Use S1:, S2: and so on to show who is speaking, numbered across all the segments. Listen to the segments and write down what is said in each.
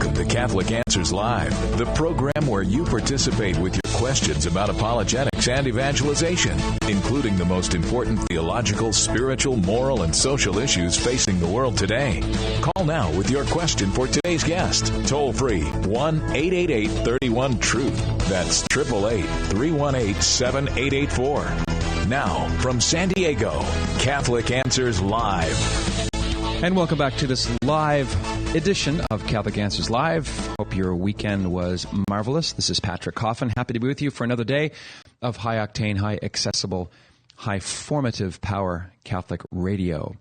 S1: Welcome to Catholic Answers Live, the program where you participate with your questions about apologetics and evangelization, including the most important theological, spiritual, moral, and social issues facing the world today. Call now with your question for today's guest. Toll free, 1-888-31-TRUTH. That's 888-318-7884. Now, from San Diego, Catholic Answers Live.
S2: And welcome back to this live edition of Catholic Answers Live. Hope your weekend was marvelous. This is Patrick Coffin. Happy to be with you for another day of high-octane, high-accessible, high-formative power Catholic radio.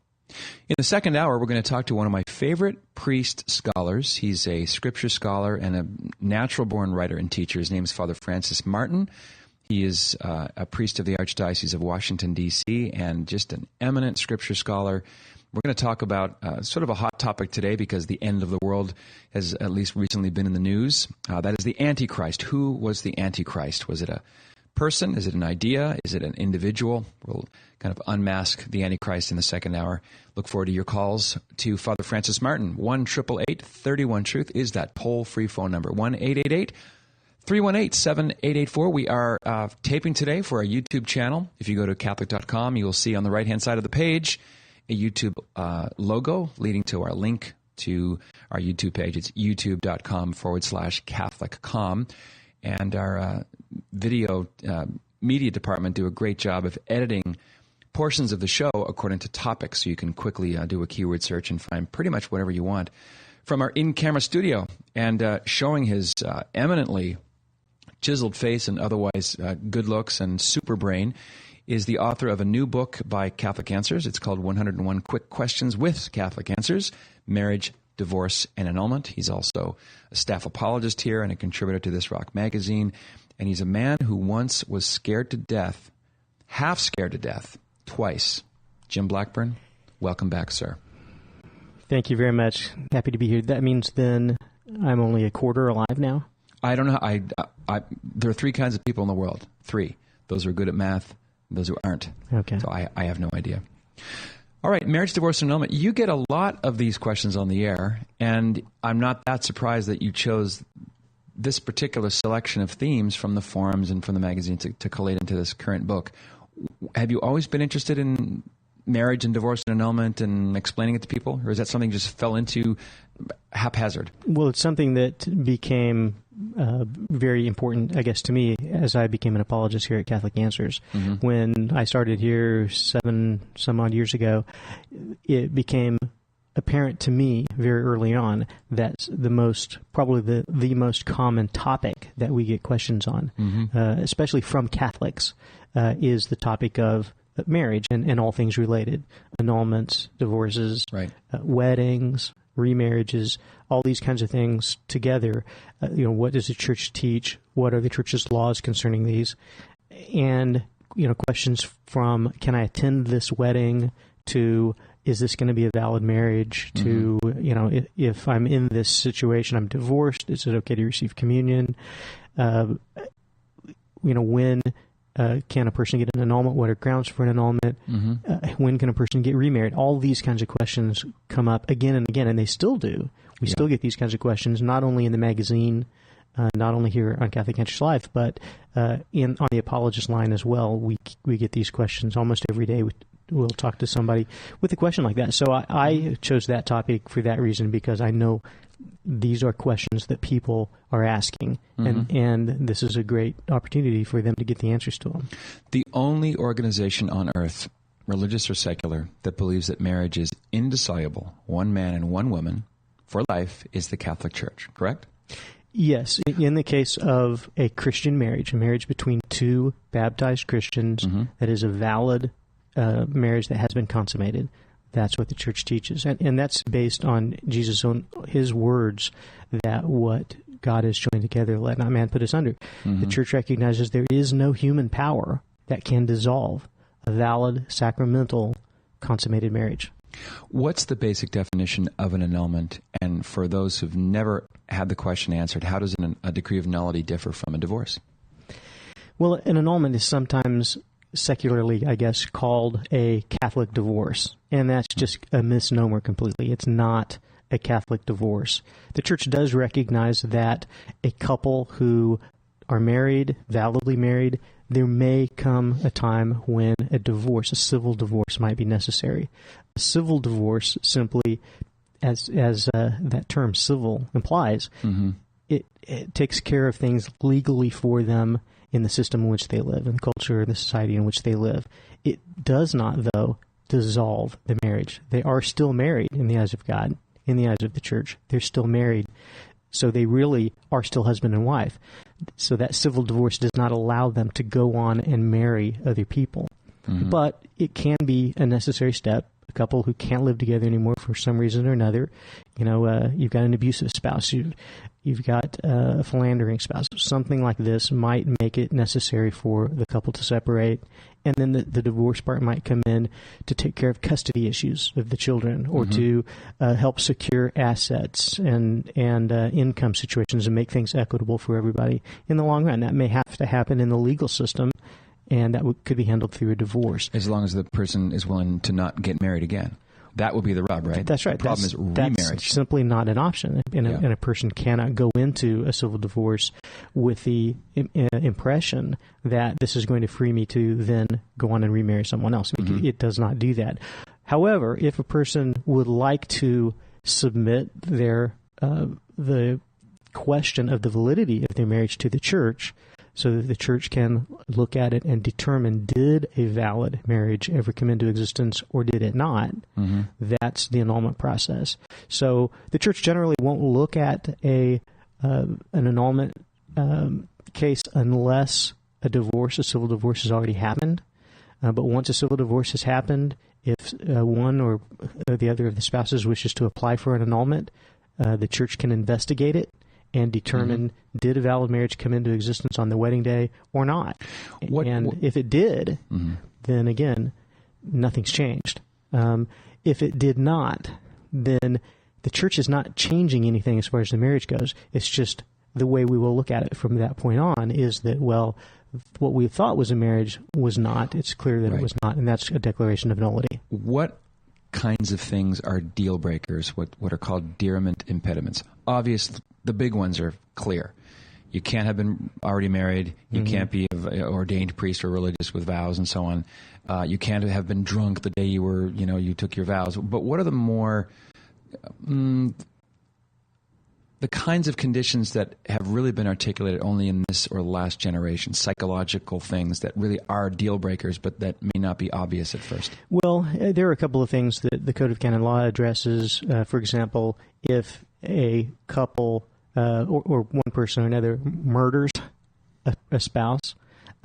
S2: In the second hour, we're going to talk to one of my favorite priest scholars. He's a scripture scholar and a natural-born writer and teacher. His name is Father Francis Martin. He is a priest of the Archdiocese of Washington, D.C., and just an eminent scripture scholar. We're going to talk about sort of a hot topic today because the end of the world has at least recently been in the news. That is the Antichrist. Who was the Antichrist? Was it a person? Is it an idea? Is it an individual? We'll kind of unmask the Antichrist in the second hour. Look forward to your calls to Father Francis Martin. 1-888-31-TRUTH is that toll-free phone number. 1-888-318-7884. We are taping today for our YouTube channel. If you go to Catholic.com, you will see on the right-hand side of the page a YouTube logo leading to our link to our YouTube page. It's youtube.com/CatholicCom. And our video media department do a great job of editing portions of the show according to topics. So you can quickly do a keyword search and find pretty much whatever you want from our in-camera studio. And showing his eminently chiseled face and otherwise good looks and super brain is the author of a new book by Catholic Answers. It's called 101 Quick Questions with Catholic Answers, Marriage, Divorce, and Annulment. He's also a staff apologist here and a contributor to This Rock magazine. And he's a man who once was scared to death, half scared to death, twice. Jim Blackburn, welcome back, sir.
S3: Thank you very much. Happy to be here. That means then I'm only a quarter alive now?
S2: I don't know. There are three kinds of people in the world. Three. Those who are good at math, those who aren't.
S3: Okay.
S2: So I have no idea. All right, marriage, divorce, and annulment. You get a lot of these questions on the air, and I'm not that surprised that you chose this particular selection of themes from the forums and from the magazine to collate into this current book. Have you always been interested in marriage and divorce and annulment and explaining it to people, or is that something you just fell into haphazard?
S3: Well, it's something that became very important, I guess, to me as I became an apologist here at Catholic Answers. Mm-hmm. When I started here 7 some odd years ago, it became apparent to me very early on that probably the most common topic that we get questions on, mm-hmm. Especially from Catholics, is the topic of marriage and all things related, annulments, divorces, right. Weddings, remarriages, all these kinds of things together. What does the church teach? What are the church's laws concerning these? And, questions from, can I attend this wedding, to, is this going to be a valid marriage, to, mm-hmm. If I'm in this situation, I'm divorced, is it okay to receive communion? When can a person get an annulment? What are grounds for an annulment? Mm-hmm. When can a person get remarried? All these kinds of questions come up again and again, and they still do. We still get these kinds of questions, not only in the magazine, not only here on Catholic Answers Live, but on the apologist line as well. We get these questions almost every day. We'll talk to somebody with a question like that. So I chose that topic for that reason, because I know these are questions that people are asking, mm-hmm. and this is a great opportunity for them to get the answers to them.
S2: The only organization on earth, religious or secular, that believes that marriage is indissoluble, one man and one woman, for life, is the Catholic Church, correct?
S3: Yes. In the case of a Christian marriage, a marriage between two baptized Christians, mm-hmm. that is a valid marriage that has been consummated, that's what the church teaches. And that's based on his words, that what God has joined together, let not man put asunder. Mm-hmm. The church recognizes there is no human power that can dissolve a valid, sacramental, consummated marriage.
S2: What's the basic definition of an annulment? And for those who've never had the question answered, how does a decree of nullity differ from a divorce?
S3: Well, an annulment is sometimes secularly, I guess, called a Catholic divorce. And that's just a misnomer completely. It's not a Catholic divorce. The Church does recognize that a couple who are married, validly married, there may come a time when a divorce, a civil divorce, might be necessary. A civil divorce, simply as that term civil implies, it takes care of things legally for them in the system in which they live, in the culture, in the society in which they live. It does not, though, dissolve the marriage. They are still married in the eyes of God, in the eyes of the Church. They're still married. So they really are still husband and wife. So that civil divorce does not allow them to go on and marry other people. But it can be a necessary step. A couple who can't live together anymore for some reason or another. You've got an abusive spouse. You've got a philandering spouse. Something like this might make it necessary for the couple to separate. And then the divorce part might come in to take care of custody issues of the children, or to help secure assets and income situations and make things equitable for everybody in the long run. That may have to happen in the legal system, and that could be handled through a divorce. As
S2: long as the person is willing to not get married again. That would be the rub, right?
S3: That's right.
S2: The problem is remarriage.
S3: That's simply not an option. And a person cannot go into a civil divorce with the impression that this is going to free me to then go on and remarry someone else. It does not do that. However, if a person would like to submit the question of the validity of their marriage to the Church, so that the Church can look at it and determine, did a valid marriage ever come into existence or did it not? That's the annulment process. So the Church generally won't look at an annulment case unless a civil divorce has already happened. But once a civil divorce has happened, if one or the other of the spouses wishes to apply for an annulment, the Church can investigate it and determine, did a valid marriage come into existence on the wedding day or not? If it did, then again, nothing's changed. If it did not, then the Church is not changing anything as far as the marriage goes. It's just the way we will look at it from that point on is that, well, what we thought was a marriage was not. It's clear that it was not, and that's a declaration of nullity.
S2: What kinds of things are deal breakers, what are called dearment impediments? Obviously, the big ones are clear. You can't have been already married. You can't be an ordained priest or religious with vows and so on. You can't have been drunk the day you took your vows. But what are the more, the kinds of conditions that have really been articulated only in this or last generation, psychological things that really are deal breakers, but that may not be obvious at first? Well,
S3: there are a couple of things that the Code of Canon Law addresses. For example, if a couple or one person or another murders a spouse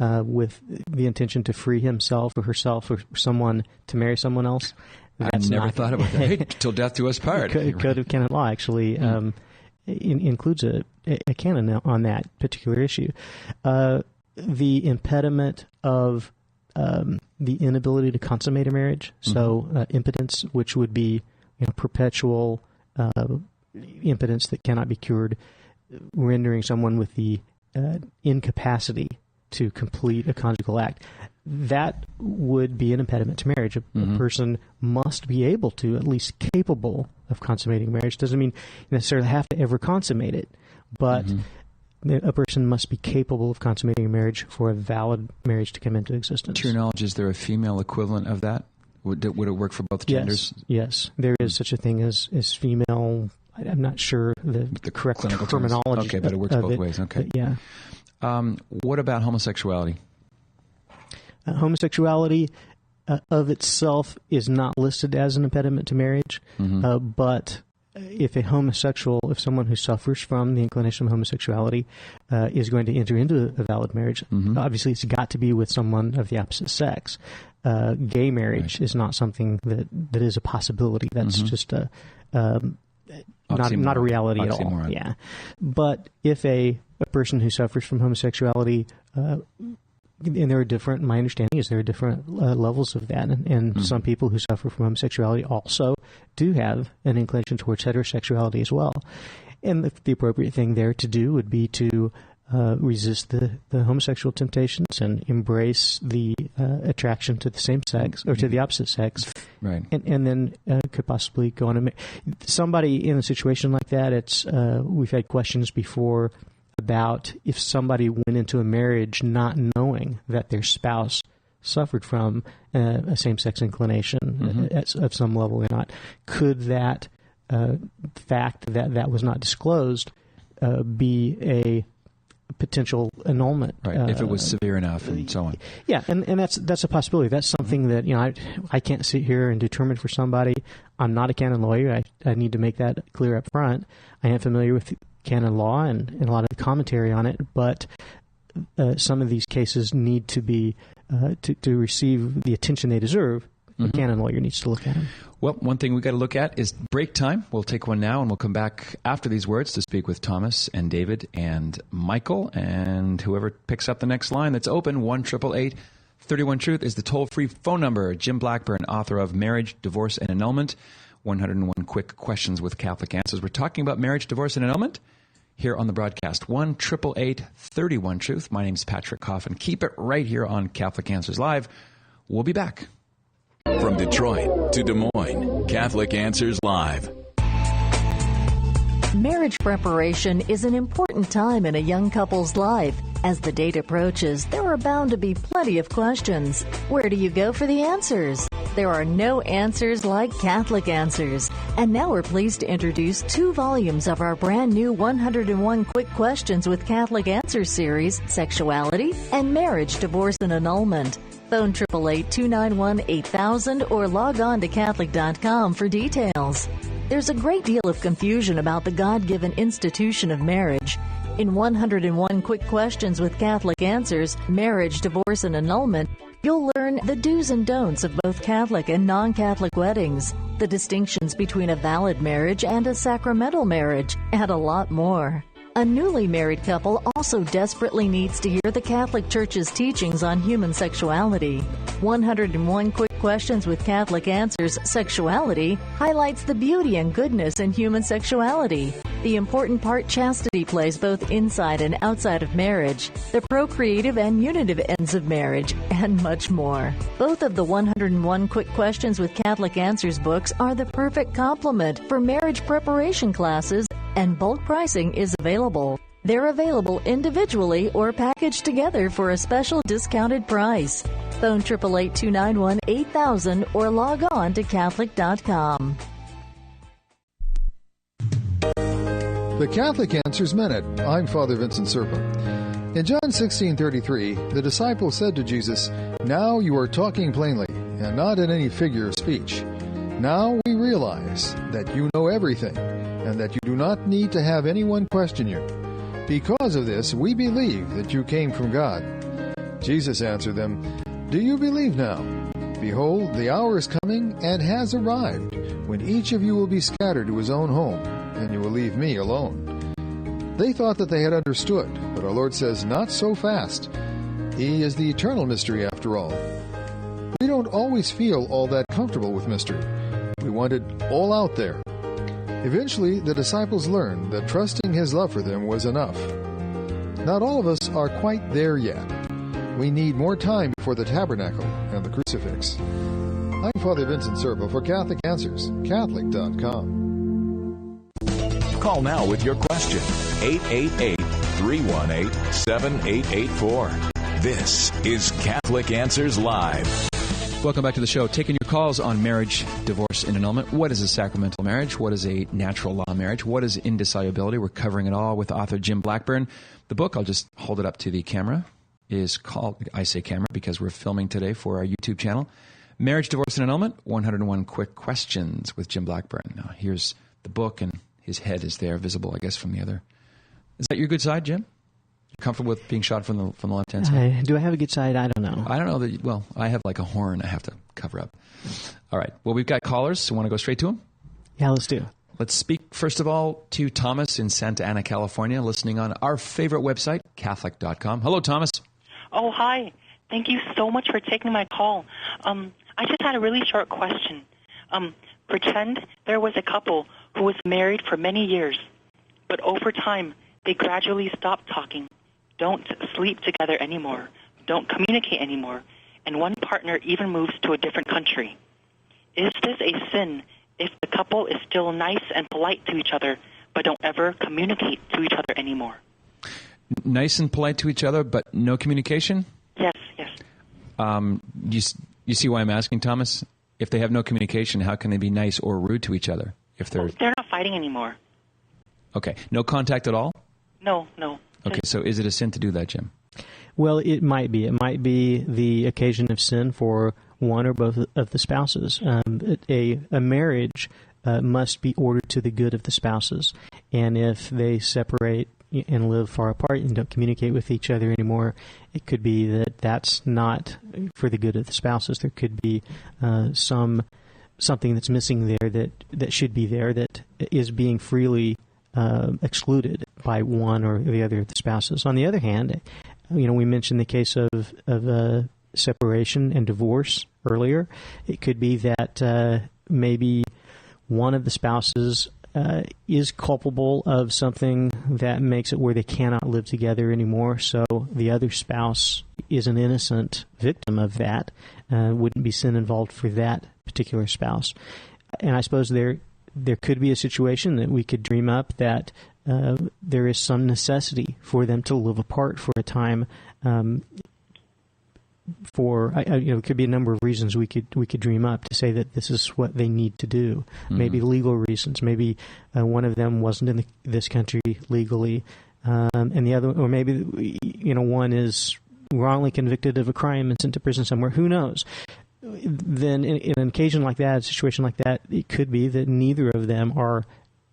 S3: with the intention to free himself or herself or someone to marry someone else.
S2: I've never thought about that. Hey, till death do us part.
S3: Code of Canon Law actually includes a canon on that particular issue. The impediment of the inability to consummate a marriage, so impotence, which would be perpetual impotence that cannot be cured, rendering someone with the incapacity to complete a conjugal act. That would be an impediment to marriage. A person must be able to, at least capable of consummating marriage. Doesn't mean you necessarily have to ever consummate it, but a person must be capable of consummating a marriage for a valid marriage to come into existence.
S2: To your knowledge, is there a female equivalent of that? Would it work for both genders?
S3: Yes. There is such a thing as female. I'm not sure the correct
S2: clinical
S3: terminology.
S2: Okay, but it works both ways. Okay.
S3: Yeah.
S2: What about homosexuality?
S3: Homosexuality of itself is not listed as an impediment to marriage, but if if someone who suffers from the inclination of homosexuality is going to enter into a valid marriage, obviously it's got to be with someone of the opposite sex. Gay marriage is not something that is a possibility. That's just not a reality at all. Yeah. But if a person who suffers from homosexuality, and there are different, my understanding is there are different levels of that, and some people who suffer from homosexuality also do have an inclination towards heterosexuality as well. And the appropriate thing there to do would be to resist the homosexual temptations and embrace the attraction to the same sex or to the opposite sex,
S2: right?
S3: And then could possibly go on somebody in a situation like that. It's we've had questions before about if somebody went into a marriage not knowing that their spouse suffered from a same-sex inclination at some level or not, could that fact that was not disclosed be a potential annulment,
S2: right? If it was severe enough, and so on.
S3: Yeah, and that's a possibility. That's something that I can't sit here and determine for somebody. I'm not a canon lawyer. I need to make that clear up front. I am familiar with canon law and a lot of the commentary on it, but some of these cases need to be to receive the attention they deserve. A canon lawyer needs to look at them.
S2: Well, one thing we've got to look at is break time. We'll take one now, and we'll come back after these words to speak with Thomas and David and Michael, and whoever picks up the next line that's open. 1-888-31-TRUTH is the toll-free phone number. Jim Blackburn, author of Marriage, Divorce, and Annulment, 101 Quick Questions with Catholic Answers. We're talking about marriage, divorce, and annulment here on the broadcast. 1-888-31-TRUTH. My name's Patrick Coffin. Keep it right here on Catholic Answers Live. We'll be back.
S1: From Detroit to Des Moines, Catholic Answers Live.
S4: Marriage preparation is an important time in a young couple's life. As the date approaches, there are bound to be plenty of questions. Where do you go for the answers? There are no answers like Catholic Answers. And now we're pleased to introduce 2 volumes of our brand new 101 Quick Questions with Catholic Answers series, Sexuality and Marriage, Divorce, and Annulment. Phone 888-291-8000 or log on to Catholic.com for details. There's a great deal of confusion about the God-given institution of marriage. In 101 Quick Questions with Catholic Answers, Marriage, Divorce, and Annulment, you'll learn the do's and don'ts of both Catholic and non-Catholic weddings, the distinctions between a valid marriage and a sacramental marriage, and a lot more. A newly married couple also desperately needs to hear the Catholic Church's teachings on human sexuality. 101 Quick Questions with Catholic Answers Sexuality highlights the beauty and goodness in human sexuality, the important part chastity plays both inside and outside of marriage, the procreative and unitive ends of marriage, and much more. Both of the 101 Quick Questions with Catholic Answers books are the perfect complement for marriage preparation classes, and bulk pricing is available. They're available individually or packaged together for a special discounted price. Phone 888-291-8000 or log on to Catholic.com.
S5: The Catholic Answers Minute. I'm Father Vincent Serpa. In John 16:33, the disciples said to Jesus, "Now you are talking plainly, and not in any figure of speech. Now we realize that you know everything, and that you do not need to have anyone question you. Because of this, we believe that you came from God." Jesus answered them, "Do you believe now? Behold, the hour is coming and has arrived, when each of you will be scattered to his own home, and you will leave me alone." They thought that they had understood, but our Lord says, not so fast. He is the eternal mystery after all. We don't always feel all that comfortable with mystery. We want it all out there. Eventually, the disciples learned that trusting his love for them was enough. Not all of us are quite there yet. We need more time before the tabernacle and the crucifix. I'm Father Vincent Serpa for Catholic Answers, Catholic.com.
S1: Call now with your question. 888-318-7884. This is Catholic Answers Live.
S2: Welcome back to the show. Taking your calls on marriage, divorce, and annulment. What is a sacramental marriage? What is a natural law marriage? What is indissolubility? We're covering it all with author Jim Blackburn. The book, I'll just hold it up to the camera, is called, I say camera because we're filming today for our YouTube channel, Marriage, Divorce, and Annulment, 101 Quick Questions with Jim Blackburn. Now, here's the book, and his head is there, visible, I guess, from the other. Is that your good side, Jim? Comfortable with being shot from the left-hand side?
S3: Do I have a good side? I don't know.
S2: I don't know that. Well, I have like a horn I have to cover up. All right. Well, we've got callers. So want to go straight to them?
S3: Yeah, let's do.
S2: Let's speak, first of all, to Thomas in Santa Ana, California, listening on our favorite website, Catholic.com. Hello, Thomas.
S6: Oh, hi. Thank you so much for taking my call. I just had a really short question. Pretend there was a couple who was married for many years, but over time, they gradually stopped talking don't sleep together anymore, don't communicate anymore, and one partner even moves to a different country. Is this a sin if the couple is still nice and polite to each other, but don't ever communicate to each other anymore?
S2: Nice and polite to each other, but no communication?
S6: Yes.
S2: You see why I'm asking, Thomas? If they have no communication, how can they be nice or rude to each other? If they're
S6: not fighting anymore.
S2: Okay. No contact at all?
S6: No.
S2: Okay, so is it a sin to do that, Jim?
S3: Well, it might be. It might be the occasion of sin for one or both of the spouses. A marriage must be ordered to the good of the spouses. And if they separate and live far apart and don't communicate with each other anymore, it could be that that's not for the good of the spouses. There could be something that's missing there that should be there, that is being freely excluded by one or the other of the spouses. On the other hand, we mentioned the case of separation and divorce earlier. It could be that maybe one of the spouses is culpable of something that makes it where they cannot live together anymore, so the other spouse is an innocent victim of that. Wouldn't be sin involved for that particular spouse. And I suppose there could be a situation that we could dream up that there is some necessity for them to live apart for a time. It could be a number of reasons we could dream up to say that this is what they need to do. Mm-hmm. Maybe legal reasons. Maybe one of them wasn't in this country legally, and the other, or maybe one is wrongly convicted of a crime and sent to prison somewhere. Who knows? Then, in an occasion like that, a situation like that, it could be that neither of them are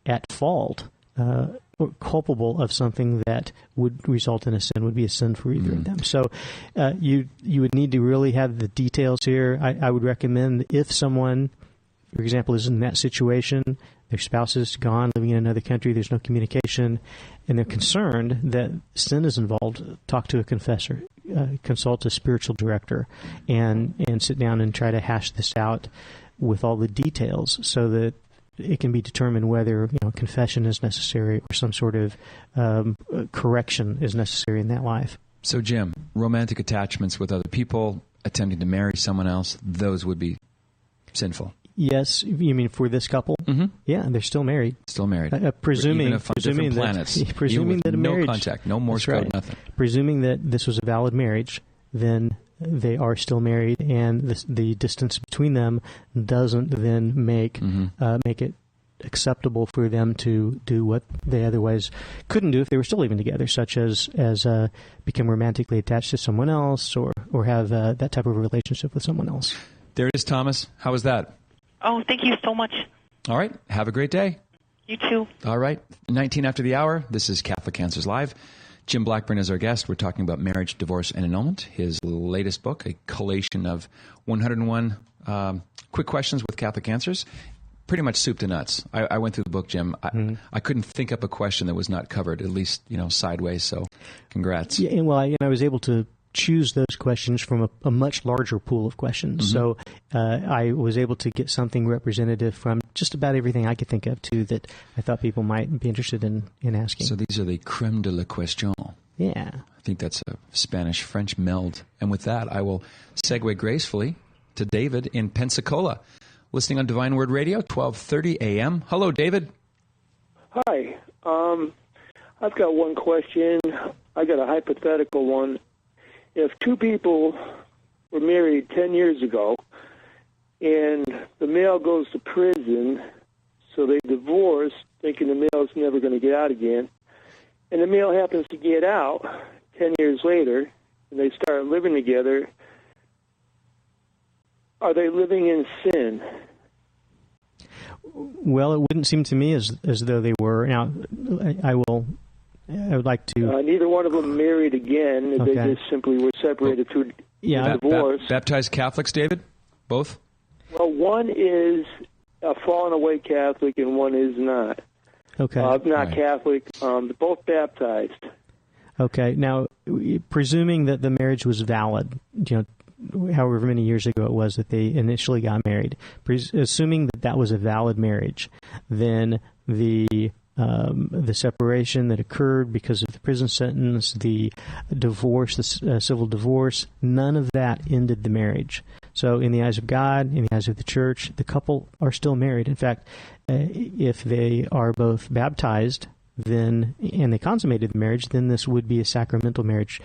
S3: at fault or culpable of something that would result in a sin, would be a sin for either of them. So you would need to really have the details here. I would recommend if someone, for example, is in that situation, their spouse is gone, living in another country, there's no communication, and they're concerned that sin is involved, talk to a confessor, consult a spiritual director, and sit down and try to hash this out with all the details so that it can be determined whether confession is necessary or some sort of correction is necessary in that life.
S2: So, Jim, romantic attachments with other people, attempting to marry someone else, those would be sinful.
S3: Yes, you mean for this couple?
S2: Mm-hmm.
S3: Yeah, they're still married.
S2: Still married.
S3: Presuming
S2: even if on different planets.
S3: Presuming that a marriage,
S2: no contact, no Morse code, nothing.
S3: Presuming that this was a valid marriage, then they are still married, and the distance between them doesn't then make it acceptable for them to do what they otherwise couldn't do if they were still living together, such as become romantically attached to someone else or have that type of relationship with someone else.
S2: There it is, Thomas. How was that?
S6: Oh, thank you so much.
S2: All right. Have a great day.
S6: You too.
S2: All right. 19 after the hour. This is Catholic Answers Live. Jim Blackburn is our guest. We're talking about marriage, divorce, and annulment. His latest book, a collation of 101 quick questions with Catholic answers. Pretty much soup to nuts. I went through the book, Jim. I couldn't think up a question that was not covered, at least sideways. So, congrats.
S3: Yeah, and I was able to choose those questions from a much larger pool of questions. Mm-hmm. So I was able to get something representative from just about everything I could think of, too, that I thought people might be interested in asking.
S2: So these are the creme de la question.
S3: Yeah.
S2: I think that's a Spanish-French meld. And with that, I will segue gracefully to David in Pensacola, listening on Divine Word Radio, 12:30 a.m. Hello, David.
S7: Hi. I've got one question. I got a hypothetical one. If two people were married 10 years ago and the male goes to prison, so they divorce thinking the male's never going to get out again, and the male happens to get out 10 years later and they start living together, are they living in sin?
S3: Well, it wouldn't seem to me as though they were. Now, I would like to...
S7: neither one of them married again.
S3: Okay.
S7: They just simply were separated through divorce.
S2: Baptized Catholics, David? Both?
S7: Well, one is a fallen away Catholic and one is not.
S3: Okay.
S7: Not
S2: right.
S7: Catholic. They're both baptized.
S3: Okay. Now, presuming that the marriage was valid, however many years ago it was that they initially got married, assuming that was a valid marriage, then the the separation that occurred because of the prison sentence, the divorce, the civil divorce, none of that ended the marriage. So in the eyes of God, in the eyes of the church, the couple are still married. In fact, if they are both baptized, then and they consummated the marriage, then this would be a sacramental marriage,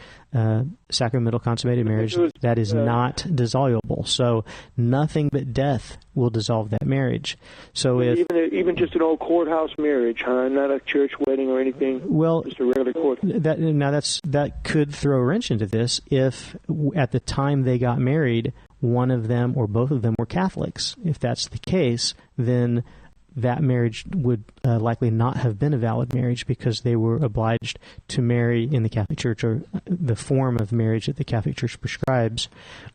S3: sacramental consummated marriage that is not dissoluble. So nothing but death will dissolve that marriage. So
S7: even just an old courthouse marriage, huh? Not a church wedding or anything.
S3: Well,
S7: just a regular court.
S3: That could throw a wrench into this if at the time they got married, one of them or both of them were Catholics. If that's the case, then that marriage would likely not have been a valid marriage because they were obliged to marry in the Catholic Church or the form of marriage that the Catholic Church prescribes,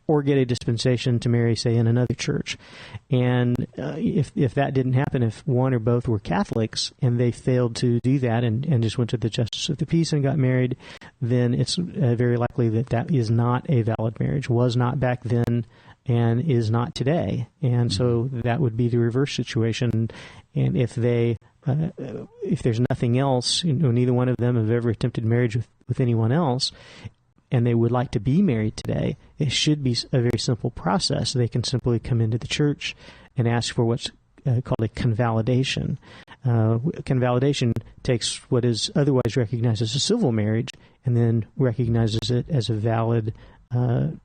S3: or get a dispensation to marry, say, in another church. And if that didn't happen, if one or both were Catholics and they failed to do that and just went to the Justice of the Peace and got married, then it's very likely that is not a valid marriage, was not back then, and is not today. And so that would be the reverse situation. And if there's nothing else, neither one of them have ever attempted marriage with anyone else, and they would like to be married today, it should be a very simple process. They can simply come into the church and ask for what's called a convalidation. Convalidation takes what is otherwise recognized as a civil marriage and then recognizes it as a valid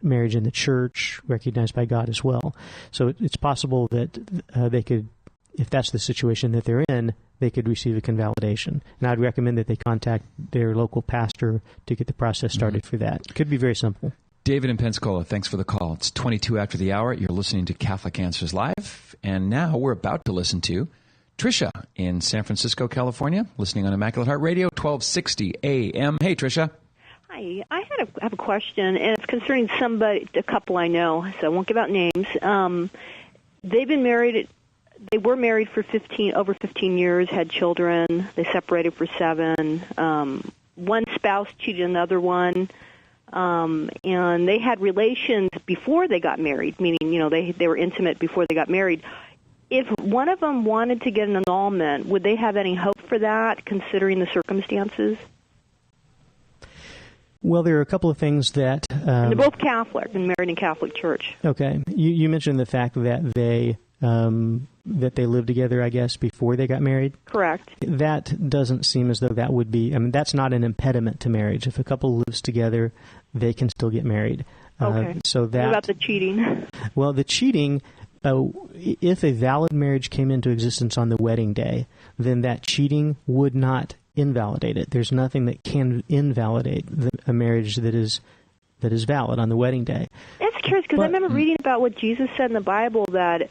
S3: marriage in the church, recognized by God as well. So it's possible that they could, if that's the situation that they're in, they could receive a convalidation. And I'd recommend that they contact their local pastor to get the process started for that. It could be very simple.
S2: David in Pensacola, thanks for the call. It's 22 after the hour. You're listening to Catholic Answers Live. And now we're about to listen to Tricia in San Francisco, California, listening on Immaculate Heart Radio, 1260 AM. Hey, Tricia.
S8: Hi, I have a question, and it's concerning a couple I know, so I won't give out names. They were married for over 15 years, had children. They separated for 7. One spouse cheated another one, and they had relations before they got married, meaning, they were intimate before they got married. If one of them wanted to get an annulment, would they have any hope for that, considering the circumstances?
S3: Well, there are a couple of things that...
S8: and they're both Catholic and married in Catholic Church. Okay.
S3: You mentioned the fact that they lived together, I guess, before they got married?
S8: Correct.
S3: That doesn't seem as though that would be... that's not an impediment to marriage. If a couple lives together, they can still get married.
S8: Okay.
S3: What
S8: about the cheating?
S3: Well, the cheating... if a valid marriage came into existence on the wedding day, then that cheating would not invalidate it. There's nothing that can invalidate a marriage that is valid on the wedding day.
S8: That's curious, because I remember reading about what Jesus said in the Bible, that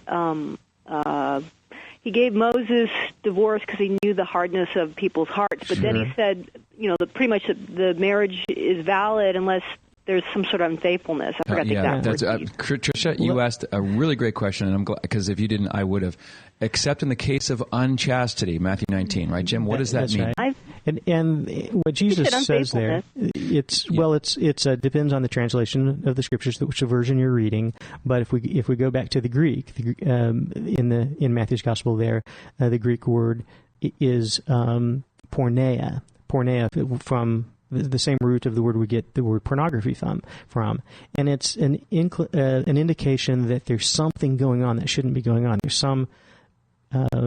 S8: he gave Moses divorce because he knew the hardness of people's hearts, but then he said, pretty much the marriage is valid unless there's some sort of unfaithfulness. I forgot the exact word.
S2: Tricia, you asked a really great question, and I'm glad, because if you didn't, I would have. Except in the case of unchastity, Matthew 19, right, Jim? What does that mean?
S3: Right. And what Jesus says there, it depends on the translation of the scriptures, which version you're reading. But if we go back to the Greek, in Matthew's gospel, there, the Greek word is porneia. Porneia from the same root of the word we get the word pornography from, and it's an indication that there's something going on that shouldn't be going on. There's some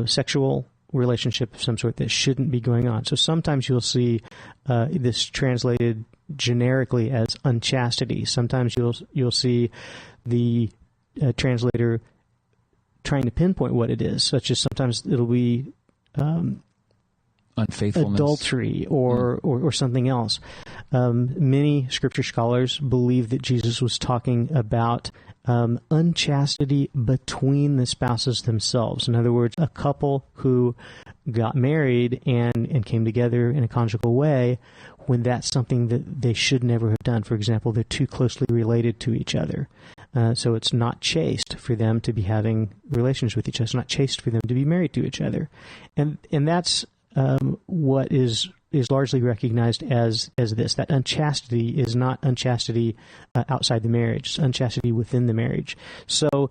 S3: sexual relationship of some sort that shouldn't be going on. So sometimes you'll see this translated generically as unchastity. Sometimes you'll see the translator trying to pinpoint what it is, such as sometimes it'll be
S2: unfaithfulness,
S3: adultery, or something else. Many scripture scholars believe that Jesus was talking about unchastity between the spouses themselves. In other words, a couple who got married and came together in a conjugal way when that's something that they should never have done. For example, they're too closely related to each other. So it's not chaste for them to be having relations with each other. It's not chaste for them to be married to each other. And that's what is largely recognized as this, that unchastity is not unchastity outside the marriage, it's unchastity within the marriage. So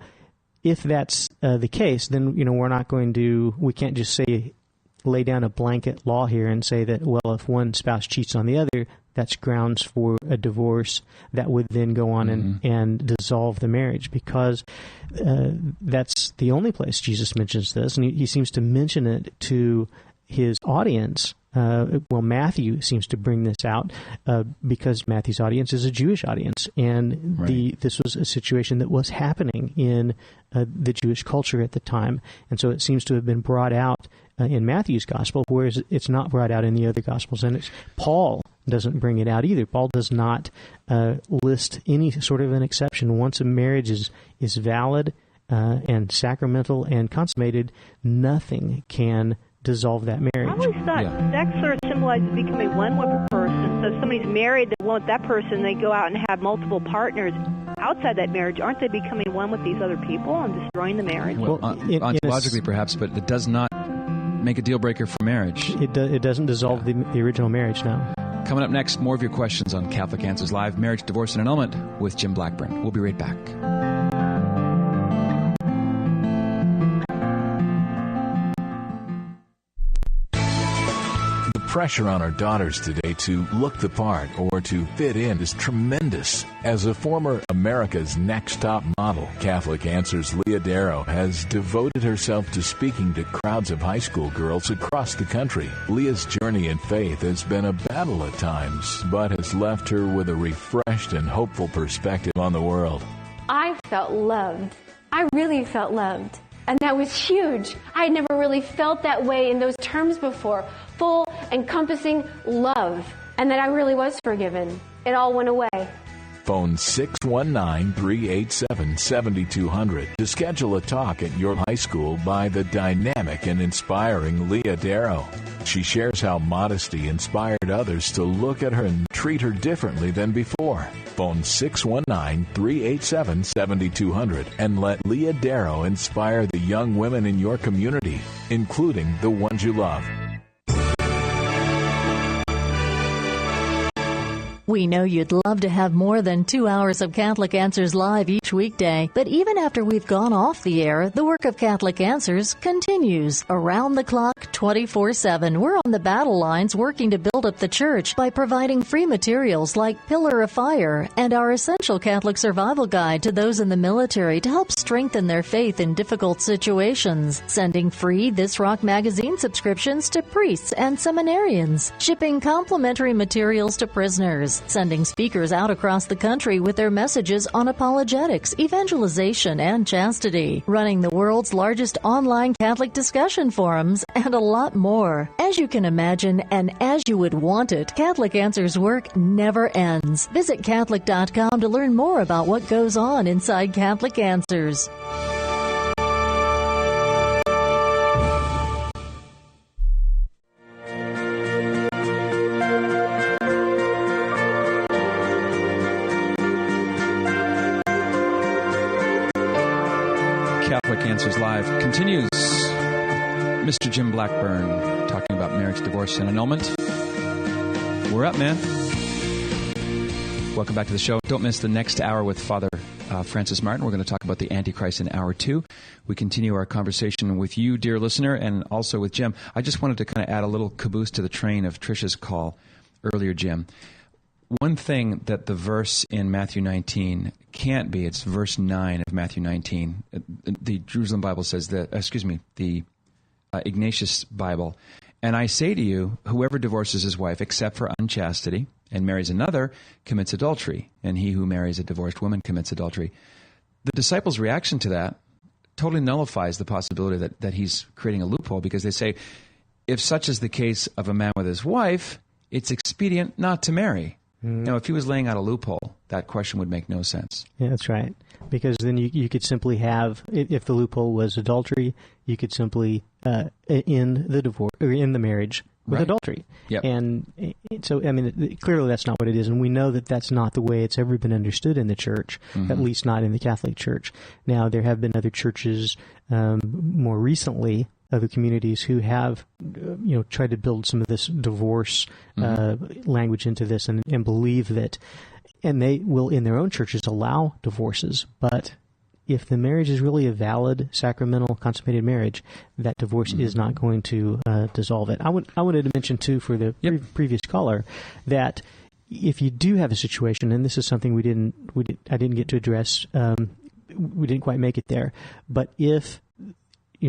S3: if that's the case, then we can't just say lay down a blanket law here and say that, well, if one spouse cheats on the other, that's grounds for a divorce that would then go on and dissolve the marriage, because that's the only place Jesus mentions this, and he seems to mention it to his audience. Matthew seems to bring this out because Matthew's audience is a Jewish audience, and this was a situation that was happening in the Jewish culture at the time, and so it seems to have been brought out in Matthew's gospel, whereas it's not brought out in the other gospels, and Paul doesn't bring it out either. Paul does not list any sort of an exception. Once a marriage is valid and sacramental and consummated, nothing can dissolve that marriage.
S8: I always thought sex sort of symbolizes becoming one with a person. So if somebody's married, they want that person, they go out and have multiple partners outside that marriage. Aren't they becoming one with these other people and destroying the marriage?
S2: Well, ontologically perhaps, but it does not make a deal breaker for marriage.
S3: It doesn't dissolve the original marriage, no.
S2: Coming up next, more of your questions on Catholic Answers Live, Marriage, Divorce, and Annulment with Jim Blackburn. We'll be right back.
S1: Pressure on our daughters today to look the part or to fit in is tremendous. As a former America's Next Top Model, Catholic Answers Leah Darrow has devoted herself to speaking to crowds of high school girls across the country. Leah's journey in faith has been a battle at times, but has left her with a refreshed and hopeful perspective on the world.
S9: I felt loved. I really felt loved. And that was huge. I had never really felt that way in those terms before. Full, encompassing love. And that I really was forgiven. It all went away.
S1: Phone 619-387-7200 to schedule a talk at your high school by the dynamic and inspiring Leah Darrow. She shares how modesty inspired others to look at her and treat her differently than before. Phone 619-387-7200 and let Leah Darrow inspire the young women in your community, including the ones you love.
S4: We know you'd love to have more than 2 hours of Catholic Answers Live each weekday, but even after we've gone off the air, the work of Catholic Answers continues. Around the clock, 24/7, we're on the battle lines working to build up the church by providing free materials like Pillar of Fire and our Essential Catholic Survival Guide to those in the military to help strengthen their faith in difficult situations, sending free This Rock magazine subscriptions to priests and seminarians, shipping complimentary materials to prisoners, sending speakers out across the country with their messages on apologetics, evangelization, and chastity, running the world's largest online Catholic discussion forums, and a lot more. As you can imagine, and as you would want it, Catholic Answers work never ends. Visit Catholic.com to learn more about what goes on inside Catholic Answers.
S2: Answers Live continues. Mr. Jim Blackburn talking about marriage, divorce, and annulment. We're up, man. Welcome back to the show. Don't miss the next hour with Father Francis Martin. We're going to talk about the Antichrist in hour 2. We continue our conversation with you, dear listener, and also with Jim. I just wanted to kind of add a little caboose to the train of Trisha's call earlier, Jim. One thing that the verse in Matthew 19 can't be, it's verse 9 of Matthew 19. The Jerusalem Bible says that, the Ignatius Bible. And I say to you, whoever divorces his wife except for unchastity and marries another commits adultery, and he who marries a divorced woman commits adultery. The disciples' reaction to that totally nullifies the possibility that he's creating a loophole, because they say, if such is the case of a man with his wife, it's expedient not to marry. Now, if he was laying out a loophole, that question would make no sense.
S3: Yeah, that's right. Because then you could simply have, if the loophole was adultery, you could simply end the divorce or end the marriage with adultery.
S2: Yep.
S3: And so, I mean, clearly that's not what it is, and we know that that's not the way it's ever been understood in the church, at least not in the Catholic Church. Now, there have been other churches more recently, other communities who have, tried to build some of this divorce language into this and believe that, and they will in their own churches allow divorces, but if the marriage is really a valid, sacramental, consummated marriage, that divorce is not going to dissolve it. I wanted to mention, too, for the previous caller, that if you do have a situation, and this is something I didn't get to address, we didn't quite make it there, but if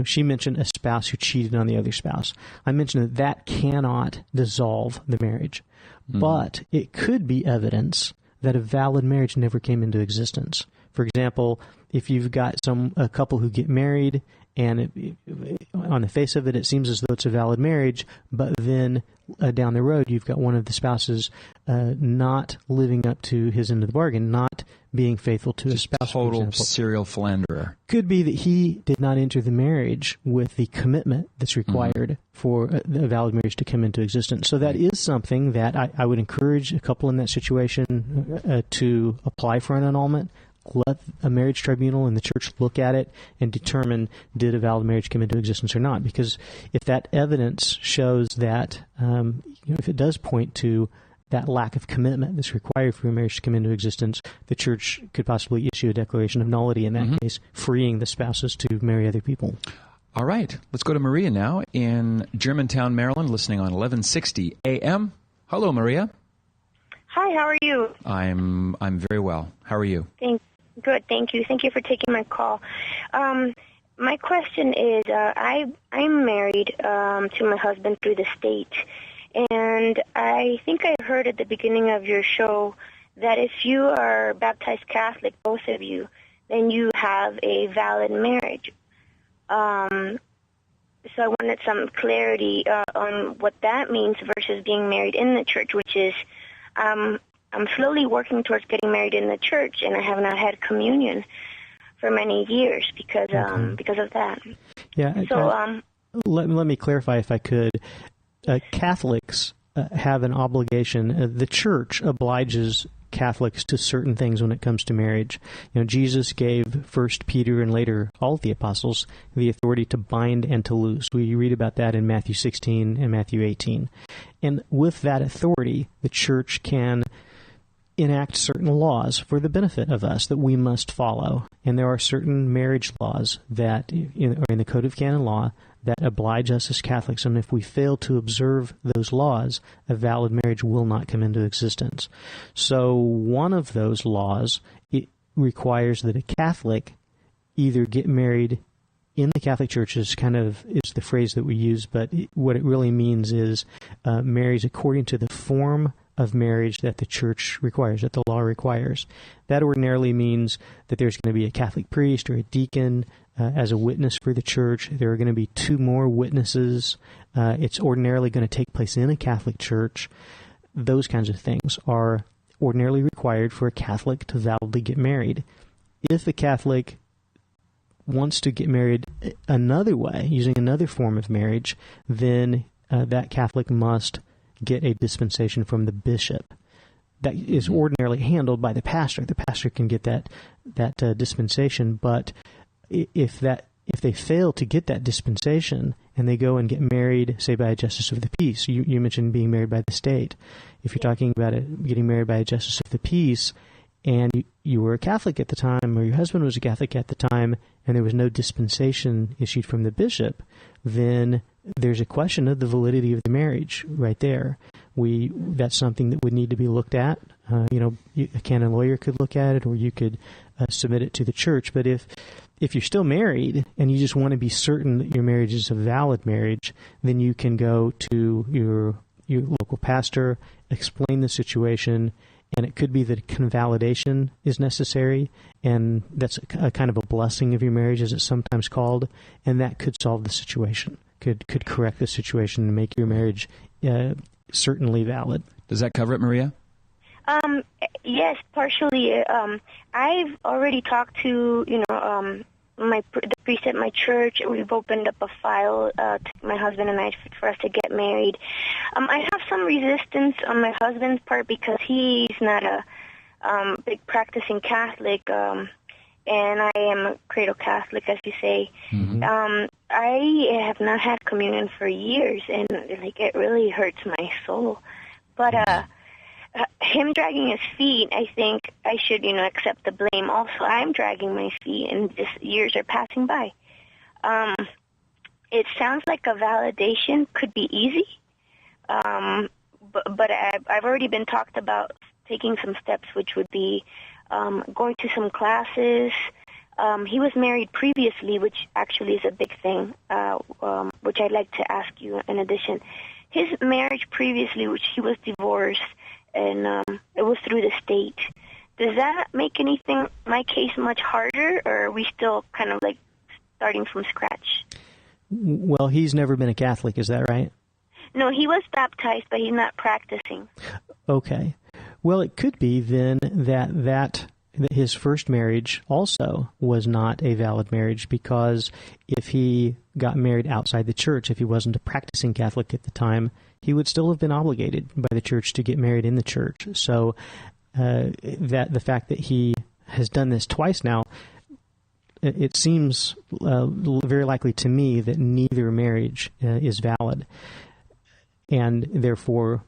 S3: she mentioned a spouse who cheated on the other spouse, I mentioned that cannot dissolve the marriage, but it could be evidence that a valid marriage never came into existence. For example, if you've got a couple who get married, and on the face of it, it seems as though it's a valid marriage, but then down the road, you've got one of the spouses not living up to his end of the bargain, not being faithful to his spouse.
S2: Total serial philanderer.
S3: Could be that he did not enter the marriage with the commitment that's required for a valid marriage to come into existence. So that is something that I would encourage a couple in that situation to apply for an annulment. Let a marriage tribunal in the church look at it and determine, did a valid marriage come into existence or not? Because if that evidence shows that, if it does point to that lack of commitment that's required for a marriage to come into existence, the church could possibly issue a declaration of nullity in that case, freeing the spouses to marry other people.
S2: All right. Let's go to Maria now in Germantown, Maryland, listening on 1160 AM. Hello, Maria.
S10: Hi, how are you?
S2: I'm very well. How are you?
S10: Good, thank you. Thank you for taking my call. My question is, I'm married to my husband through the state, and I think I heard at the beginning of your show that if you are baptized Catholic, both of you, then you have a valid marriage. So I wanted some clarity on what that means versus being married in the church, which is I'm slowly working towards getting married in the church, and I have not had communion for many years because of that.
S3: Yeah. So let me clarify, if I could. Catholics have an obligation. The church obliges Catholics to certain things when it comes to marriage. Jesus gave first Peter and later all of the apostles the authority to bind and to loose. We read about that in Matthew 16 and Matthew 18. And with that authority, the church can enact certain laws for the benefit of us that we must follow. And there are certain marriage laws that in the Code of Canon Law that oblige us as Catholics, and if we fail to observe those laws, a valid marriage will not come into existence. So one of those laws, it requires that a Catholic either get married in the Catholic Church, is the phrase that we use, but what it really means is marries according to the form of marriage that the church requires, that the law requires. That ordinarily means that there's going to be a Catholic priest or a deacon as a witness for the church. There are going to be 2 more witnesses. It's ordinarily going to take place in a Catholic church. Those kinds of things are ordinarily required for a Catholic to validly get married. If a Catholic wants to get married another way, using another form of marriage, then that Catholic must get a dispensation from the bishop. That is ordinarily handled by the pastor. The pastor can get that dispensation, but if they fail to get that dispensation and they go and get married, say, by a justice of the peace, you mentioned being married by the state. If you're talking about getting married by a justice of the peace, and you were a Catholic at the time, or your husband was a Catholic at the time, and there was no dispensation issued from the bishop, then there's a question of the validity of the marriage right there. That's something that would need to be looked at. A canon lawyer could look at it, or you could submit it to the church. But if you're still married and you just want to be certain that your marriage is a valid marriage, then you can go to your local pastor, explain the situation, and it could be that convalidation is necessary, and that's a kind of a blessing of your marriage, as it's sometimes called, and that could solve the situation, could correct the situation and make your marriage certainly valid.
S2: Does that cover it, Maria?
S10: Yes, partially. I've already talked to the priest at my church. We've opened up a file to my husband and I for us to get married. I have some resistance on my husband's part because he's not a big practicing Catholic, and I am a cradle Catholic, as you say. Mm-hmm. I have not had communion for years, and it really hurts my soul. But him dragging his feet, I think I should, accept the blame. Also, I'm dragging my feet, and just years are passing by. It sounds like a validation could be easy, but I've already been talked about taking some steps, which would be going to some classes. He was married previously, which actually is a big thing, which I'd like to ask you in addition. His marriage previously, which he was divorced, and it was through the state. Does that make my case much harder, or are we still kind of like starting from scratch?
S3: Well, he's never been a Catholic, is that right?
S10: No, he was baptized, but he's not practicing.
S3: Okay. Well, it could be then that his first marriage also was not a valid marriage, because if he got married outside the church, if he wasn't a practicing Catholic at the time, he would still have been obligated by the church to get married in the church. So that the fact that he has done this twice now, it seems very likely to me that neither marriage is valid, and therefore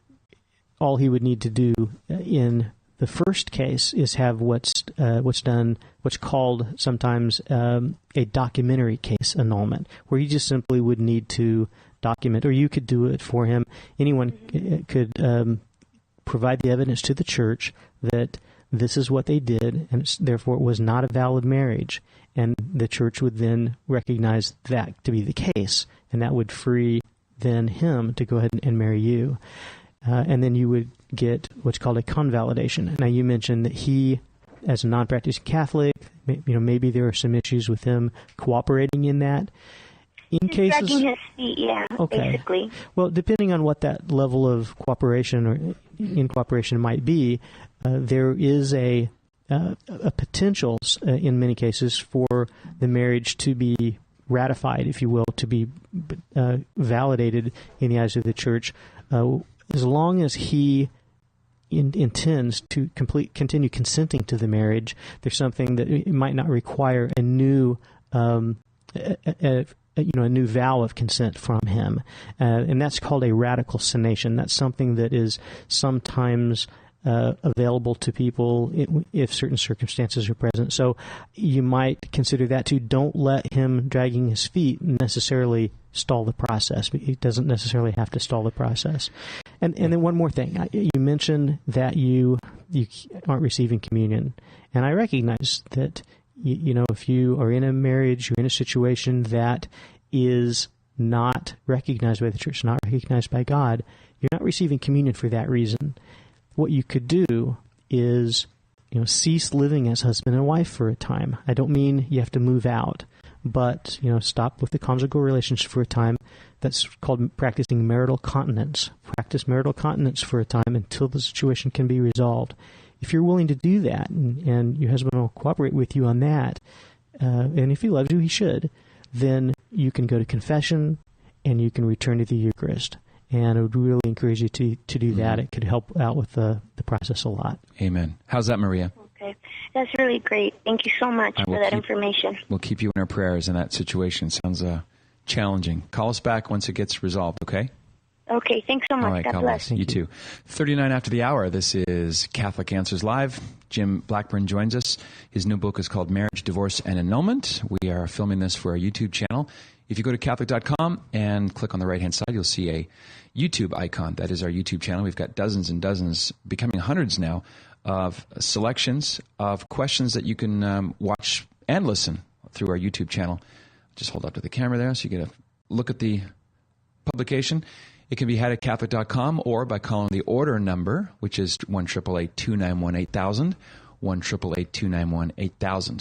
S3: all he would need to do in the first case is have what's called sometimes a documentary case annulment, where you just simply would need to document, or you could do it for him. Anyone could provide the evidence to the church that this is what they did, and therefore it was not a valid marriage. And the church would then recognize that to be the case, and that would free then him to go ahead and marry you. And then you would get what's called a convalidation. Now, you mentioned that he, as a non-practicing Catholic, maybe there are some issues with him cooperating in that.
S10: He's dragging his feet, yeah,
S3: okay.
S10: Basically.
S3: Well, depending on what that level of cooperation or in cooperation might be, there is a potential in many cases for the marriage to be ratified, if you will, to be validated in the eyes of the church, as long as he intends to continue consenting to the marriage. There's something that it might not require a new a new vow of consent from him, and that's called a radical sonation. That's something that is sometimes available to people if certain circumstances are present. So you might consider that too. Don't let him dragging his feet necessarily stall the process. He doesn't necessarily have to stall the process. And then one more thing. You mentioned that you aren't receiving communion, and I recognize that if you are in a marriage, you're in a situation that is not recognized by the church, not recognized by God, you're not receiving communion for that reason. What you could do is, cease living as husband and wife for a time. I don't mean you have to move out, but, stop with the conjugal relationship for a time. That's called practicing marital continence. Practice marital continence for a time until the situation can be resolved. If you're willing to do that, and your husband will cooperate with you on that, and if he loves you, he should, then you can go to confession and you can return to the Eucharist. And I would really encourage you to do that. It could help out with the process a lot.
S2: Amen. How's that, Maria?
S10: Okay. That's really great. Thank you so much for that information.
S2: We'll keep you in our prayers in that situation. Sounds challenging. Call us back once it gets resolved, okay?
S10: Okay. Thanks so much.
S2: All right, God bless. You too. 39 after the hour. This is Catholic Answers Live. Jim Blackburn joins us. His new book is called Marriage, Divorce, and Annulment. We are filming this for our YouTube channel. If you go to Catholic.com and click on the right-hand side, you'll see a YouTube icon. That is our YouTube channel. We've got dozens and dozens, becoming hundreds now, of selections of questions that you can watch and listen through our YouTube channel. Just hold up to the camera there so you get a look at the publication. It can be had at Catholic.com or by calling the order number, which is 1-888-291-8000, 1-888-291-8000.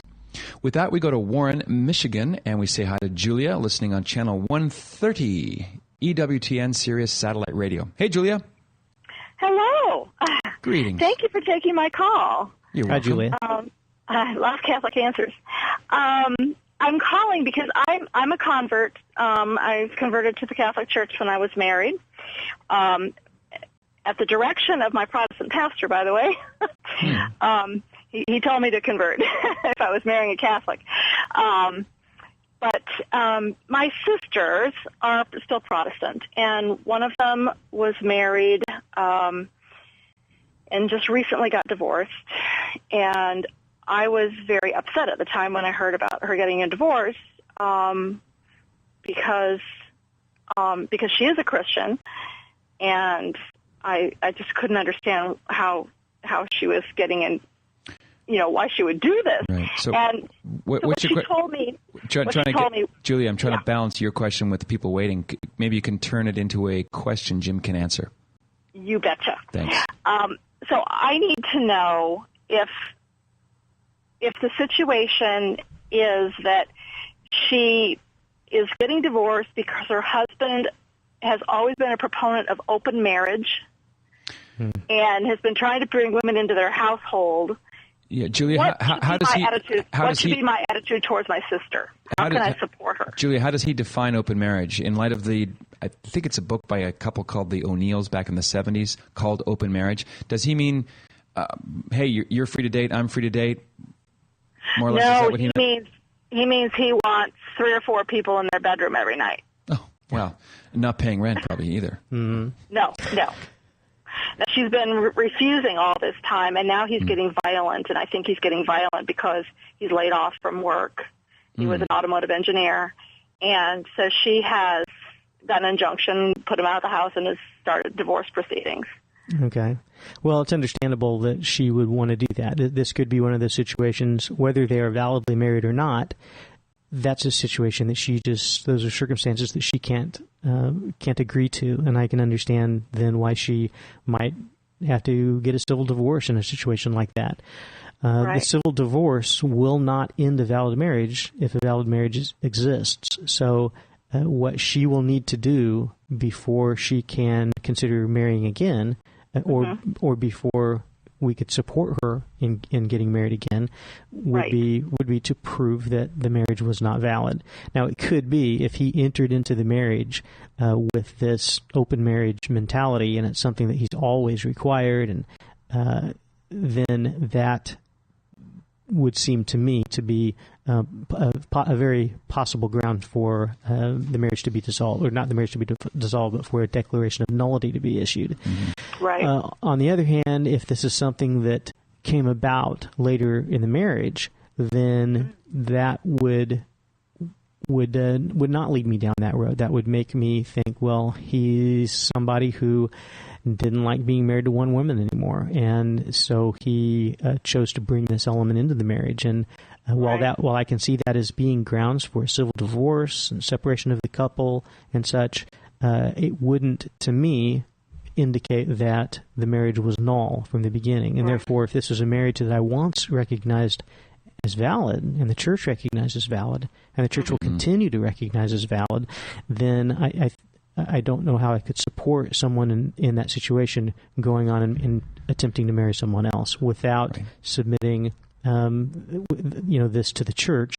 S2: With that, we go to Warren, Michigan, and we say hi to Julia, listening on channel 130, EWTN Sirius Satellite Radio. Hey, Julia.
S11: Hello.
S2: Greetings.
S11: Thank you for taking my call.
S2: You're welcome.
S3: Hi, Julia.
S11: I love Catholic Answers. I'm calling because I'm a convert. I converted to the Catholic Church when I was married, at the direction of my Protestant pastor, by the way. He told me to convert if I was marrying a Catholic. But my sisters are still Protestant, and one of them was married and just recently got divorced. And I was very upset at the time when I heard about her getting a divorce, because she is a Christian, and I just couldn't understand how she was getting in, why she would do this.
S2: Right. So,
S11: and what she told me,
S2: Julie, I'm trying to balance your question with the people waiting. Maybe you can turn it into a question Jim can answer.
S11: You betcha.
S2: Thanks.
S11: So I need to know if the situation is that she is getting divorced because her husband has always been a proponent of open marriage and has been trying to bring women into their household.
S2: Yeah, Julia, how does he?
S11: What should be my attitude towards my sister? How can I support her?
S2: Julia, how does he define open marriage in light of I think it's a book by a couple called the O'Neills back in the 70s called Open Marriage. Does he mean, hey, you're free to date, I'm free to date? More or less, is that what he means?
S11: He means he wants 3 or 4 people in their bedroom every night.
S2: Oh, well, not paying rent probably either.
S11: Mm-hmm. No. Now, she's been refusing all this time, and now he's getting violent, and I think he's getting violent because he's laid off from work. He was an automotive engineer, and so she has got an injunction, put him out of the house, and has started divorce proceedings.
S3: Okay. Well, it's understandable that she would want to do that. This could be one of those situations, whether they are validly married or not, that's a situation that those are circumstances that she can't agree to, and I can understand then why she might have to get a civil divorce in a situation like that.
S11: Right.
S3: The civil divorce will not end a valid marriage if a valid marriage exists. So what she will need to do before she can consider marrying again, or before we could support her in getting married again, would be to prove that the marriage was not valid. Now, it could be if he entered into the marriage with this open marriage mentality, and it's something that he's always required, and then that would seem to me to be a very possible ground for the marriage to be dissolved, or not the marriage to be dissolved, but for a declaration of nullity to be issued.
S2: Mm-hmm.
S11: Right.
S3: On the other hand, if this is something that came about later in the marriage, then that would not lead me down that road. That would make me think, well, he's somebody who didn't like being married to one woman anymore, and so he chose to bring this element into the marriage. And while I can see that as being grounds for a civil divorce and separation of the couple and such, it wouldn't, to me, indicate that the marriage was null from the beginning. And therefore, if this was a marriage that I once recognized as valid, and the church recognized as valid, and the church will continue to recognize as valid, then I don't know how I could support someone in that situation going on and attempting to marry someone else without submitting this to the church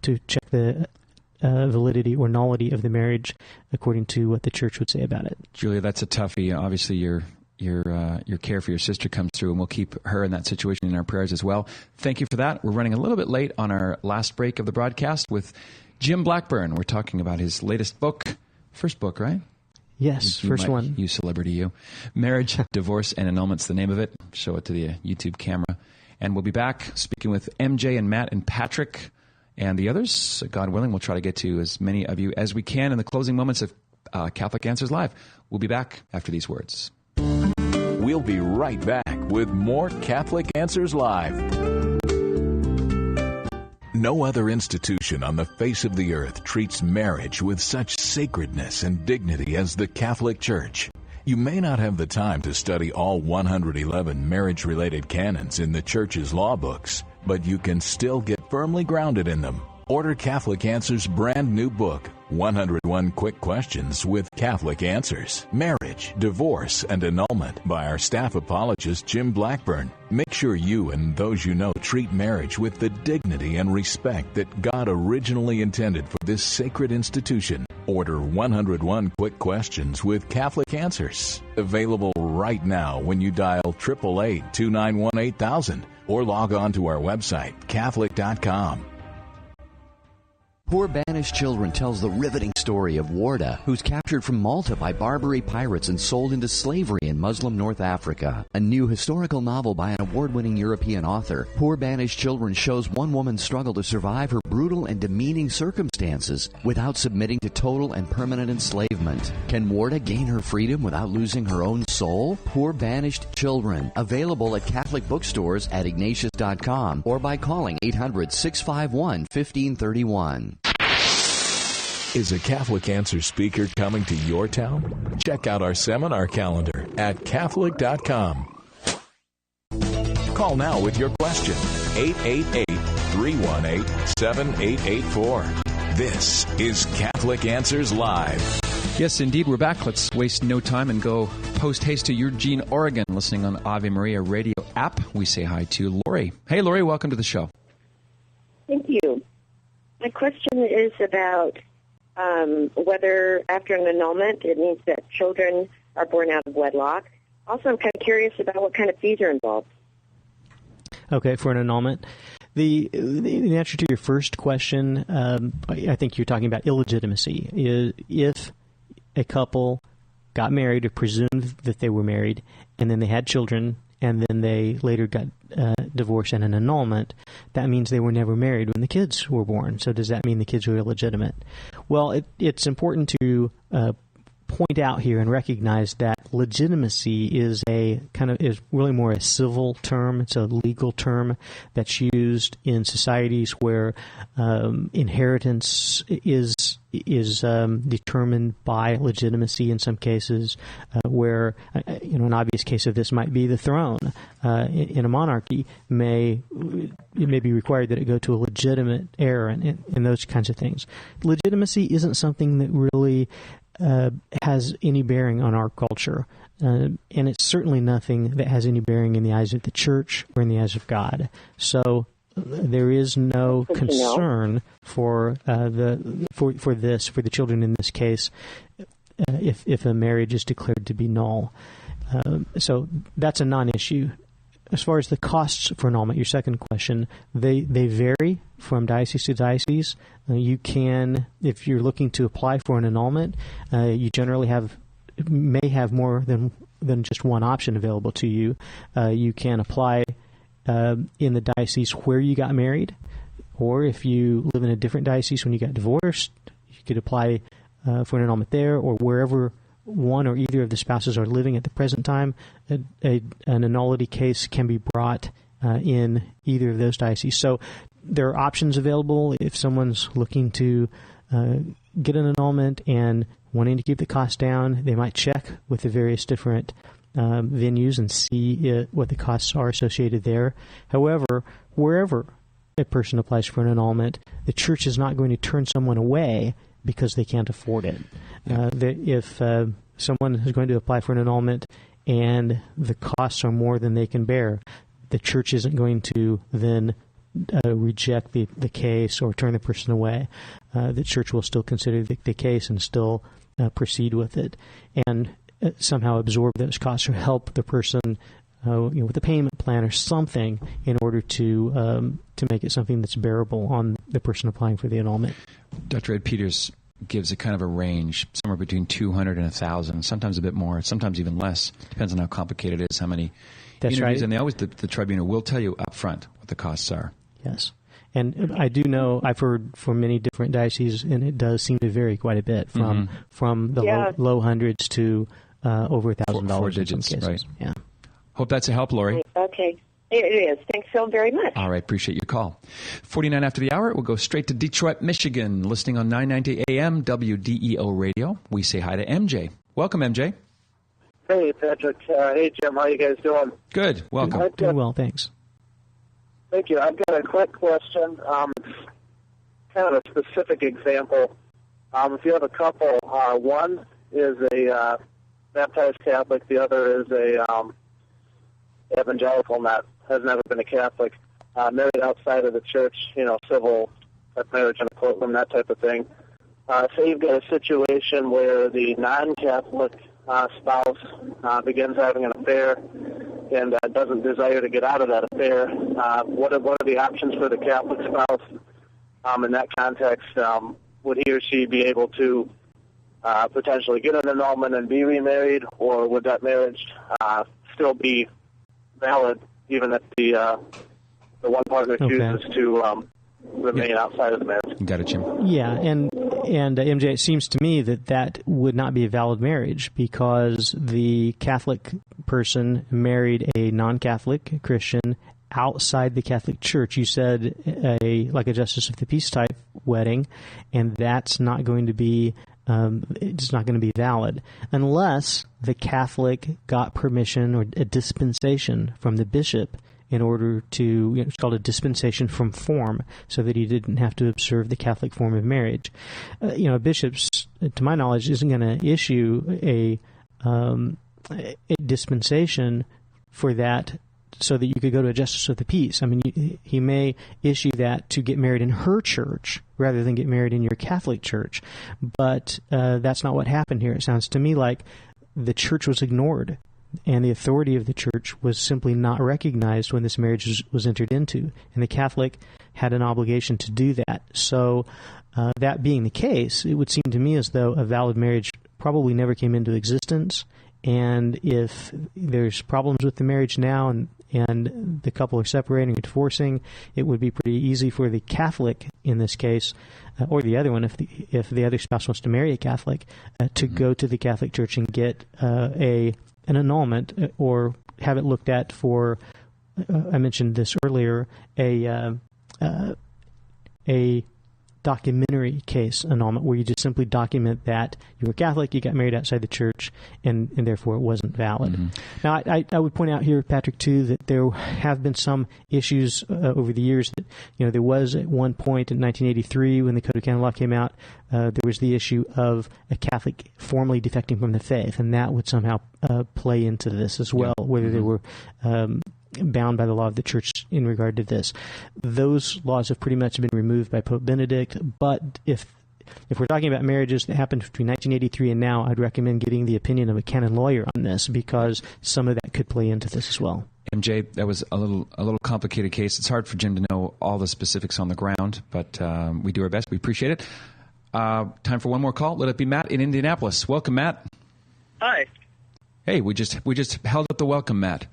S3: to check the validity or nullity of the marriage according to what the church would say about it.
S2: Julia, that's a toughie. Obviously, your care for your sister comes through, and we'll keep her in that situation in our prayers as well. Thank you for that. We're running a little bit late on our last break of the broadcast with Jim Blackburn. We're talking about his latest book. First book, right?
S3: Yes, first one.
S2: You celebrity, you. Marriage, Divorce, and Annulment's the name of it. Show it to the YouTube camera. And we'll be back speaking with MJ and Matt and Patrick and the others. God willing, we'll try to get to as many of you as we can in the closing moments of Catholic Answers Live. We'll be back after these words.
S1: We'll be right back with more Catholic Answers Live. No other institution on the face of the earth treats marriage with such sacredness and dignity as the Catholic Church. You may not have the time to study all 111 marriage-related canons in the Church's law books, but you can still get firmly grounded in them. Order Catholic Answers' brand new book, 101 Quick Questions with Catholic Answers, Marriage, Divorce, and Annulment by our staff apologist Jim Blackburn. Make sure you and those you know treat marriage with the dignity and respect that God originally intended for this sacred institution. Order 101 Quick Questions with Catholic Answers. Available right now when you dial 888-291-8000 or log on to our website, Catholic.com.
S12: Poor Banished Children tells the riveting story of Warda, who's captured from Malta by Barbary pirates and sold into slavery in Muslim North Africa. A new historical novel by an award-winning European author, Poor Banished Children shows one woman's struggle to survive her brutal and demeaning circumstances without submitting to total and permanent enslavement. Can Warda gain her freedom without losing her own soul? Poor Banished Children, available at Catholic bookstores at Ignatius.com or by calling 800-651-1531.
S1: Is a Catholic Answer speaker coming to your town? Check out our seminar calendar at Catholic.com. Call now with your question. 888-318-7884. This is Catholic Answers Live.
S2: Yes, indeed, we're back. Let's waste no time and go post-haste to Eugene, Oregon, listening on Ave Maria radio app. We say hi to Lori. Hey, Lori, welcome to the show.
S13: Thank you. My question is about whether after an annulment it means that children are born out of wedlock. Also, I'm kind of curious about what kind of fees are involved.
S3: Okay, for an annulment. The answer to your first question, I think you're talking about illegitimacy. If a couple got married or presumed that they were married, and then they had children, and then they later got divorced and an annulment, that means they were never married when the kids were born. So does that mean the kids were illegitimate? Well, it's important to point out here and recognize that legitimacy is really more a civil term. It's a legal term that's used in societies where inheritance is determined by legitimacy. In some cases, where an obvious case of this might be the throne in a monarchy it may be required that it go to a legitimate heir and those kinds of things. Legitimacy isn't something that really has any bearing on our culture, and it's certainly nothing that has any bearing in the eyes of the church or in the eyes of God. So there is no concern for the children in this case if a marriage is declared to be null. So that's a non-issue. As far as the costs for annulment, your second question, they vary from diocese to diocese. You can, if you're looking to apply for an annulment, you generally may have more than just one option available to you. You can apply in the diocese where you got married, or if you live in a different diocese when you got divorced, you could apply for an annulment there, or wherever one or either of the spouses are living at the present time. An annulity case can be brought in either of those dioceses. So there are options available if someone's looking to get an annulment and wanting to keep the cost down. They might check with the various different venues and see what the costs are associated there. However, wherever a person applies for an annulment, the church is not going to turn someone away because they can't afford it. If someone is going to apply for an annulment and the costs are more than they can bear, the church isn't going to then reject the case or turn the person away. The church will still consider the case and still proceed with it, and somehow absorb those costs or help the person with a payment plan or something in order to make it something that's bearable on the person applying for the annulment.
S2: Dr. Ed Peters gives a kind of a range, somewhere between 200 and 1,000, sometimes a bit more, sometimes even less. Depends on how complicated it is, how many
S3: That's
S2: interviews.
S3: right.
S2: And the tribunal will tell you up front what the costs are.
S3: Yes. And I do know, I've heard from many different dioceses, and it does seem to vary quite a bit from the low hundreds to over $1,000
S2: 4
S3: in
S2: digits,
S3: some cases.
S2: right.
S3: Yeah.
S2: Hope that's a help, Lori.
S13: Okay. It is. Thanks so very much.
S2: All right. Appreciate your call. 49 after the hour, we'll go straight to Detroit, Michigan, listening on 990 AM WDEO radio. We say hi to MJ. Welcome, MJ.
S14: Hey, Patrick. Hey, Jim. How you guys doing?
S2: Good. Welcome.
S3: Doing well, thanks.
S14: Thank you. I've got a quick question, kind of a specific example. If you have a couple, one is a baptized Catholic, the other is a evangelical, has never been a Catholic, married outside of the church, civil marriage in a courtroom, that type of thing. Say you've got a situation where the non-Catholic spouse begins having an affair and doesn't desire to get out of that affair. What are the options for the Catholic spouse in that context? would he or she be able to potentially get an annulment and be remarried, or would that marriage still be valid even if the one partner chooses to remain outside of the marriage?
S2: Got it, Jim.
S3: Yeah, and MJ, it seems to me that would not be a valid marriage because the Catholic person married a non-Catholic Christian outside the Catholic Church. You said like a justice of the peace type wedding, and that's not going to be it's not going to be valid unless the Catholic got permission or a dispensation from the bishop in order to, it's called a dispensation from form, so that he didn't have to observe the Catholic form of marriage. A bishop, to my knowledge, isn't going to issue a dispensation for that so that you could go to a justice of the peace. I mean, he may issue that to get married in her church rather than get married in your Catholic church. But that's not what happened here. It sounds to me like the church was ignored, and the authority of the church was simply not recognized when this marriage was entered into. And the Catholic had an obligation to do that. So that being the case, it would seem to me as though a valid marriage probably never came into existence. And if there's problems with the marriage now and the couple are separating or divorcing, it would be pretty easy for the Catholic in this case, or the other one, if the other spouse wants to marry a Catholic, to go to the Catholic Church and get an annulment or have it looked at for, I mentioned this earlier, a documentary case annulment, where you just simply document that you were Catholic, you got married outside the church, and therefore it wasn't valid. Mm-hmm. Now, I would point out here, Patrick, too, that there have been some issues over the years that, there was at one point in 1983 when the Code of Canon Law came out, there was the issue of a Catholic formally defecting from the faith, and that would somehow play into this as well, whether they were bound by the law of the church in regard to this. Those laws have pretty much been removed by Pope Benedict, but if we're talking about marriages that happened between 1983 and now, I'd recommend getting the opinion of a canon lawyer on this, because some of that could play into this as well.
S2: MJ, that was a little complicated case. It's hard for Jim to know all the specifics on the ground, but we do our best. We appreciate it. Time for one more call. Let it be Matt in Indianapolis. Welcome, Matt.
S15: Hi.
S2: Hey, we just held up the welcome, Matt.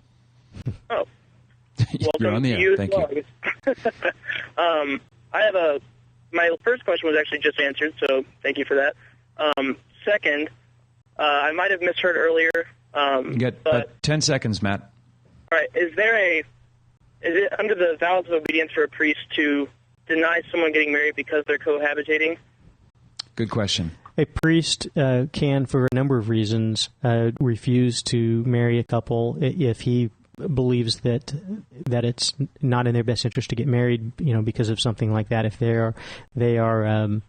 S15: Oh.
S2: You're on the air. Thank you.
S15: I have my first question was actually just answered, so thank you for that. Second, I might have misheard earlier.
S2: You got about 10 seconds, Matt.
S15: All right. Is it under the vows of obedience for a priest to deny someone getting married because they're cohabitating? Good question.
S3: A priest can, for a number of reasons, refuse to marry a couple if he believes that it's not in their best interest to get married, because of something like that. If they are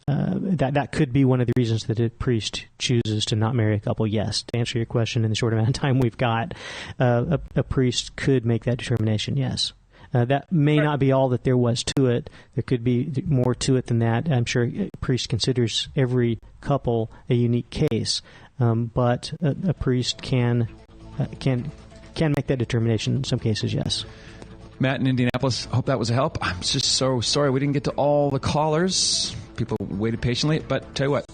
S3: that could be one of the reasons that a priest chooses to not marry a couple. Yes, to answer your question in the short amount of time we've got, a priest could make that determination. Yes. That may not be all that there was to it. There could be more to it than that. I'm sure a priest considers every couple a unique case, but a priest can make that determination in some cases. Yes.
S2: Matt in Indianapolis, hope that was a help. I'm just so sorry we didn't get to all the callers. People waited patiently, but tell you what,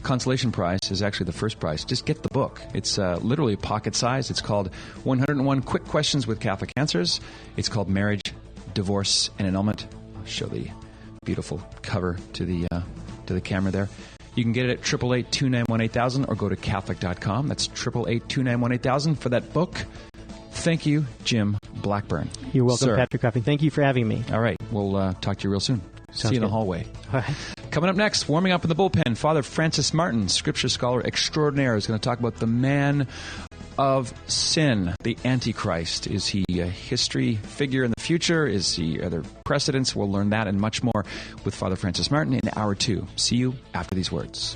S2: consolation prize is actually the first prize. Just get the book. It's literally pocket size. It's called 101 Quick Questions with Catholic Answers. It's called Marriage, Divorce, and Annulment. I'll show the beautiful cover to the camera there. You can get it at 888-291-8000 or go to Catholic.com. That's 888-291-8000 for that book. Thank you, Jim Blackburn.
S3: You're welcome,
S2: Sir.
S3: Patrick Coffey. Thank you for having me.
S2: All right. We'll talk to you real soon.
S3: Sounds
S2: See you in the
S3: good.
S2: hallway.
S3: All right.
S2: Coming up next, warming up in the bullpen, Father Francis Martin, scripture scholar extraordinaire, is going to talk about the man of sin, the Antichrist. Is he a history figure in the future? Are there precedents? We'll learn that and much more with Father Francis Martin in Hour 2. See you after these words.